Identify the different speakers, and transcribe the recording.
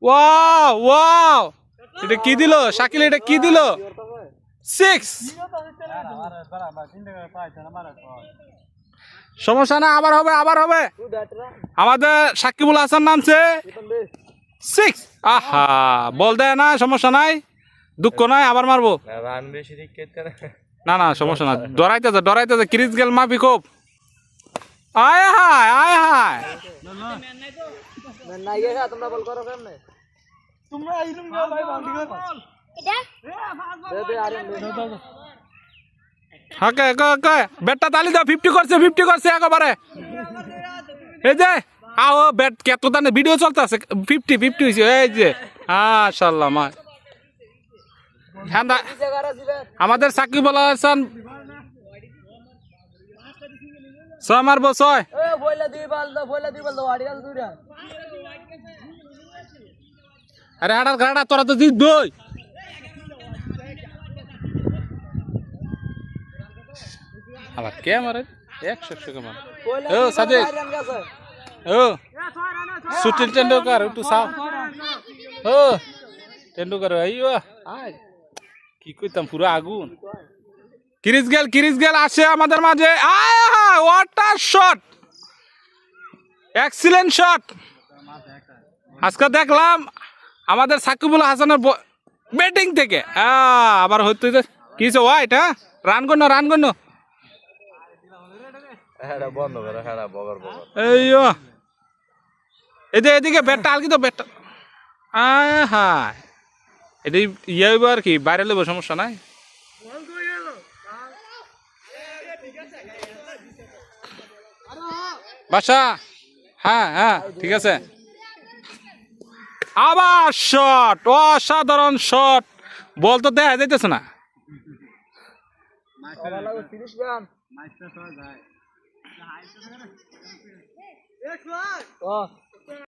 Speaker 1: Wow wow, এটা কি দিল শাকিল, এটা কি দিল? 6। সমস্যা না, আবার হবে আবার হবে। আমাদের সাকিবুল হাসান নামছে 6। আহা, বল দেয় না, সমস্যা নাই, দুঃখ নাই, আবার মারবো। না না সমস্যা না, ডরাইতেছে ক্রিস গেল মাফি খুব। আয় হায় আয় হায়, ব্যাটটা তালি দাও, 50 করছে, 50 করছে একেবারে। এই যে আও ব্যাট কত দানে ভিডিও চলতেছে, 50 হয়েছে। এই যে মাশাআল্লাহ মা, আমাদের সাকিবুল হাসান 6 মারবো 6। আরে হাড়ার গাড়া, তোরা তো জিতবই। আবার কে মারে 100 টাকা মারে। ও সাদিক, ও সুনীল টেন্ডুলকার একটু সাও। ও টেন্ডুলকার আইও, আয় কি কইতাম, পুরো আগুন। ক্রিস গেল আসে আমাদের মাঝে। আয় ওয়াটার শট, এক্সিলেন্ট শট। আজকে দেখলাম আমাদের সাকিবুল হাসানের ব্যাটিং থেকে আবার হইতে কিছু হোয়াইট। রান করনো এদিকে ব্যাটটা আলকি তো, ব্যাটটা হ্যাঁ এটি ইয়ে হইব আর কি, বাইরে লইব, সমস্যা নাই। বাসা, হ্যাঁ ঠিক আছে। আবার শট, অসাধারণ শট, বল তো দেখা যাইতেছে না।